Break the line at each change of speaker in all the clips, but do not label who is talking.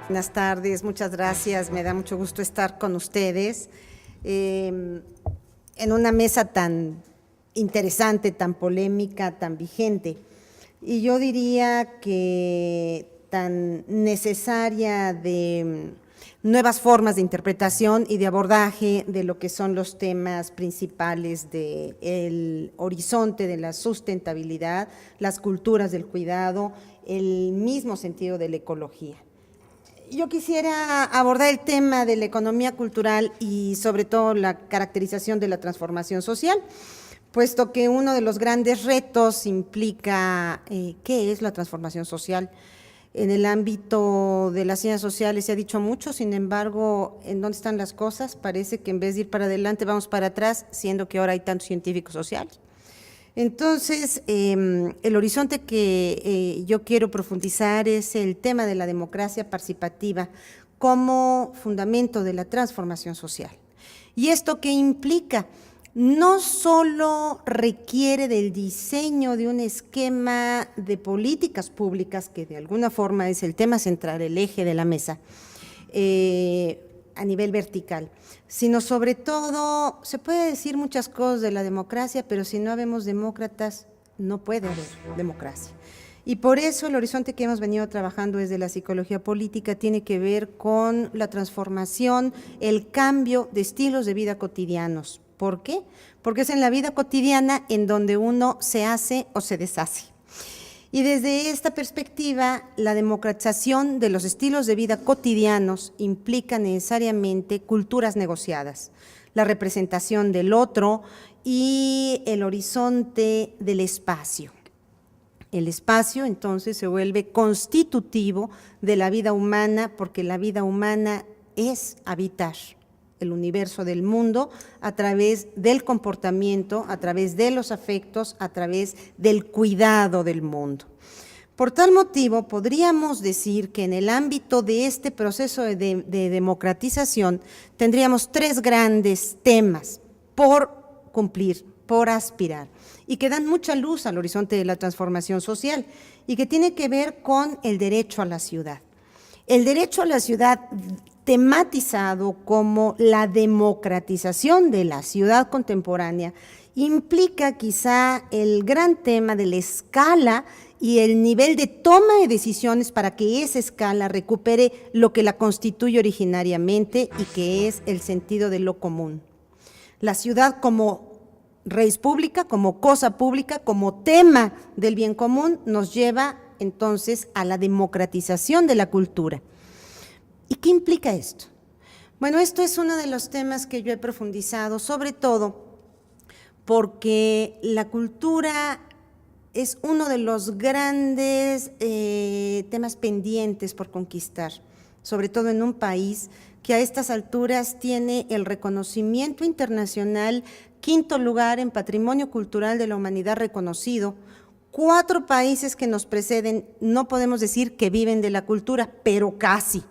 Buenas tardes, muchas gracias. Me da mucho gusto estar con ustedes en una mesa tan interesante, tan polémica, tan vigente. Y yo diría que tan necesaria de nuevas formas de interpretación y de abordaje de lo que son los temas principales del horizonte de la sustentabilidad, las culturas del cuidado, el mismo sentido de la ecología. Yo quisiera abordar el tema de la economía cultural y sobre todo la caracterización de la transformación social, puesto que uno de los grandes retos implica qué es la transformación social. En el ámbito de las ciencias sociales se ha dicho mucho, sin embargo, ¿en dónde están las cosas? Parece que en vez de ir para adelante vamos para atrás, siendo que ahora hay tantos científicos sociales. Entonces, el horizonte que yo quiero profundizar es el tema de la democracia participativa como fundamento de la transformación social. ¿Y esto qué implica? No solo requiere del diseño de un esquema de políticas públicas, que de alguna forma es el tema central, el eje de la mesa, a nivel vertical, sino sobre todo, se puede decir muchas cosas de la democracia, pero si no habemos demócratas, no puede haber democracia. Y por eso el horizonte que hemos venido trabajando desde la psicología política tiene que ver con la transformación, el cambio de estilos de vida cotidianos. ¿Por qué? Porque es en la vida cotidiana en donde uno se hace o se deshace. Y desde esta perspectiva, la democratización de los estilos de vida cotidianos implica necesariamente culturas negociadas, la representación del otro y el horizonte del espacio. El espacio entonces se vuelve constitutivo de la vida humana porque la vida humana es habitar el universo del mundo a través del comportamiento, a través de los afectos, a través del cuidado del mundo. Por tal motivo, podríamos decir que en el ámbito de este proceso de democratización tendríamos tres grandes temas por cumplir, por aspirar, y que dan mucha luz al horizonte de la transformación social y que tiene que ver con el derecho a la ciudad. El derecho a la ciudad tematizado como la democratización de la ciudad contemporánea implica quizá el gran tema de la escala y el nivel de toma de decisiones para que esa escala recupere lo que la constituye originariamente y que es el sentido de lo común. La ciudad como res pública, como cosa pública, como tema del bien común nos lleva entonces a la democratización de la cultura. ¿Y qué implica esto? Bueno, esto es uno de los temas que yo he profundizado, sobre todo porque la cultura es uno de los grandes temas pendientes por conquistar, sobre todo en un país que a estas alturas tiene el reconocimiento internacional, quinto lugar en patrimonio cultural de la humanidad reconocido. 4 países que nos preceden, no podemos decir que viven de la cultura, pero casi.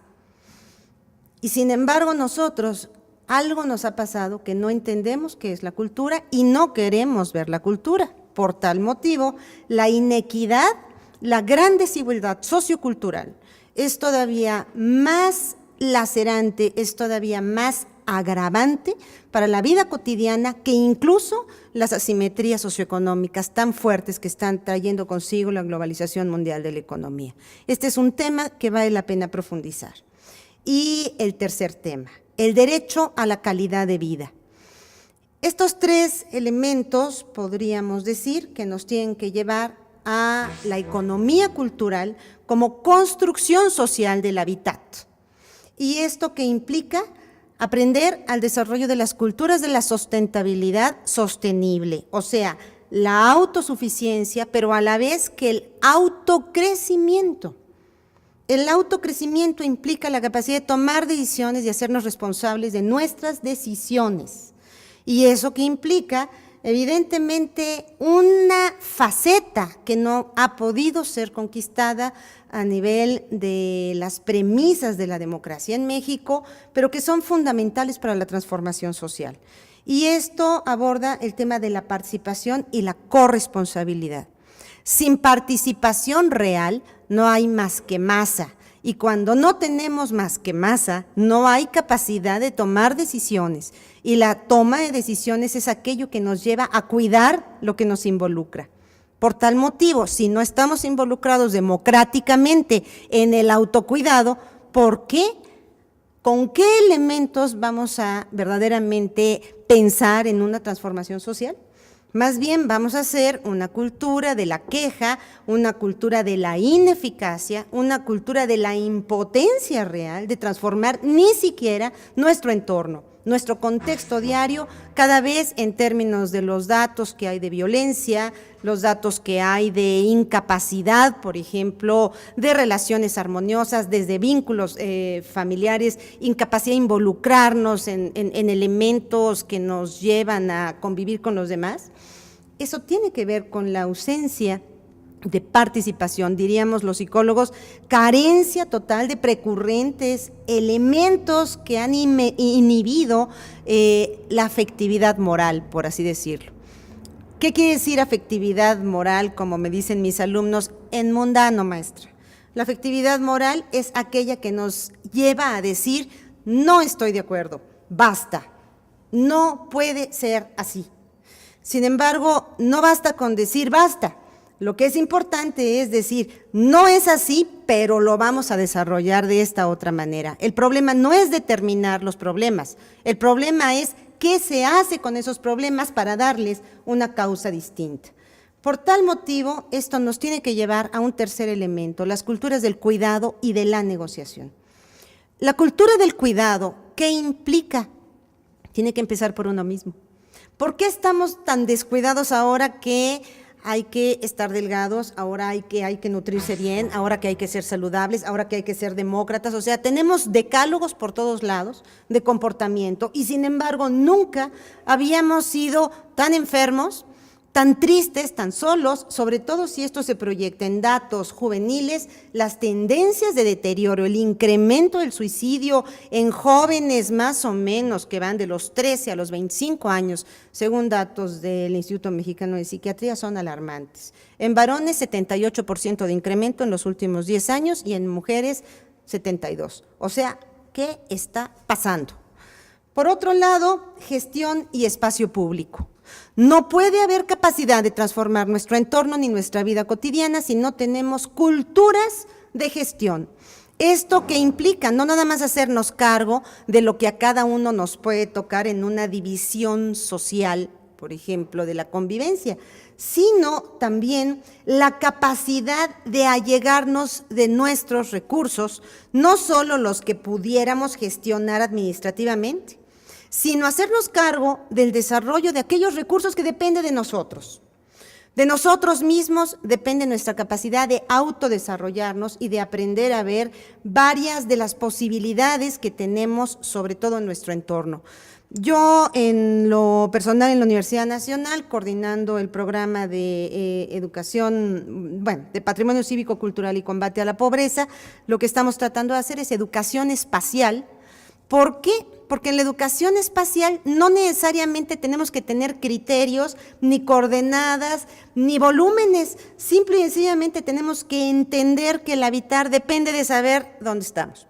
Y sin embargo nosotros, algo nos ha pasado que no entendemos qué es la cultura y no queremos ver la cultura. Por tal motivo, la inequidad, la gran desigualdad sociocultural es todavía más lacerante, es todavía más agravante para la vida cotidiana que incluso las asimetrías socioeconómicas tan fuertes que están trayendo consigo la globalización mundial de la economía. Este es un tema que vale la pena profundizar. Y el tercer tema, el derecho a la calidad de vida. Estos 3 elementos podríamos decir que nos tienen que llevar a la economía cultural como construcción social del hábitat. ¿Y esto qué implica? Aprender al desarrollo de las culturas de la sustentabilidad sostenible, o sea, la autosuficiencia, pero a la vez que el autocrecimiento. El autocrecimiento implica la capacidad de tomar decisiones y hacernos responsables de nuestras decisiones. ¿Y eso qué implica? Evidentemente, una faceta que no ha podido ser conquistada a nivel de las premisas de la democracia en México, pero que son fundamentales para la transformación social. Y esto aborda el tema de la participación y la corresponsabilidad. Sin participación real no hay más que masa, Y cuando no tenemos más que masa, no hay capacidad de tomar decisiones. Y la toma de decisiones es aquello que nos lleva a cuidar lo que nos involucra. Por tal motivo, si no estamos involucrados democráticamente en el autocuidado, ¿por qué? ¿Con qué elementos vamos a verdaderamente pensar en una transformación social? Más bien vamos a hacer una cultura de la queja, una cultura de la ineficacia, una cultura de la impotencia real de transformar ni siquiera nuestro entorno, nuestro contexto diario, cada vez en términos de los datos que hay de violencia, los datos que hay de incapacidad, por ejemplo, de relaciones armoniosas, desde vínculos familiares, incapacidad de involucrarnos en elementos que nos llevan a convivir con los demás. Eso tiene que ver con la ausencia de participación, diríamos los psicólogos, carencia total de precurrentes elementos que han inhibido la afectividad moral, por así decirlo. ¿Qué quiere decir afectividad moral, como me dicen mis alumnos, en mundano, maestra? La afectividad moral es aquella que nos lleva a decir, no estoy de acuerdo, basta, no puede ser así. Sin embargo, no basta con decir basta. Lo que es importante es decir, no es así, pero lo vamos a desarrollar de esta otra manera. El problema no es determinar los problemas, el problema es qué se hace con esos problemas para darles una causa distinta. Por tal motivo, esto nos tiene que llevar a un tercer elemento, las culturas del cuidado y de la negociación. La cultura del cuidado, ¿qué implica? Tiene que empezar por uno mismo. ¿Por qué estamos tan descuidados ahora que hay que estar delgados, ahora hay que nutrirse bien, ahora que hay que ser saludables, ahora que hay que ser demócratas? O sea, tenemos decálogos por todos lados de comportamiento y sin embargo nunca habíamos sido tan enfermos, tan tristes, tan solos, sobre todo si esto se proyecta en datos juveniles, las tendencias de deterioro, el incremento del suicidio en jóvenes más o menos que van de los 13 a los 25 años, según datos del Instituto Mexicano de Psiquiatría, son alarmantes. En varones, 78% de incremento en los últimos 10 años y en mujeres, 72%. O sea, ¿qué está pasando? Por otro lado, gestión y espacio público. No puede haber capacidad de transformar nuestro entorno ni nuestra vida cotidiana si no tenemos culturas de gestión. Esto que implica no nada más hacernos cargo de lo que a cada uno nos puede tocar en una división social, por ejemplo, de la convivencia, sino también la capacidad de allegarnos de nuestros recursos, no solo los que pudiéramos gestionar administrativamente, sino hacernos cargo del desarrollo de aquellos recursos que dependen de nosotros. De nosotros mismos depende nuestra capacidad de autodesarrollarnos y de aprender a ver varias de las posibilidades que tenemos, sobre todo en nuestro entorno. Yo, en lo personal, en la Universidad Nacional, coordinando el programa de educación, de patrimonio cívico, cultural y combate a la pobreza, lo que estamos tratando de hacer es educación espacial. ¿Por qué? Porque en la educación espacial no necesariamente tenemos que tener criterios, ni coordenadas, ni volúmenes. Simple y sencillamente tenemos que entender que el habitar depende de saber dónde estamos.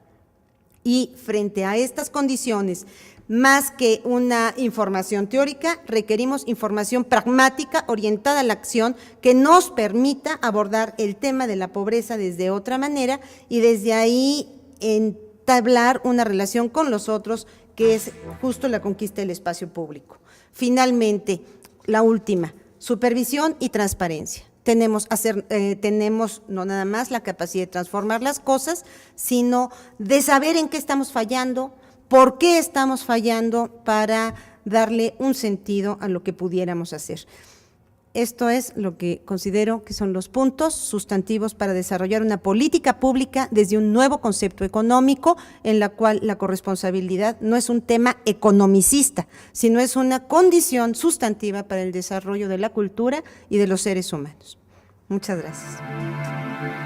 Y frente a estas condiciones, más que una información teórica, requerimos información pragmática orientada a la acción que nos permita abordar el tema de la pobreza desde otra manera y desde ahí entablar una relación con los otros, que es justo la conquista del espacio público. Finalmente, la última, supervisión y transparencia. Tenemos no nada más la capacidad de transformar las cosas, sino de saber en qué estamos fallando, por qué estamos fallando, para darle un sentido a lo que pudiéramos hacer. Esto es lo que considero que son los puntos sustantivos para desarrollar una política pública desde un nuevo concepto económico, en la cual la corresponsabilidad no es un tema economicista, sino es una condición sustantiva para el desarrollo de la cultura y de los seres humanos. Muchas gracias.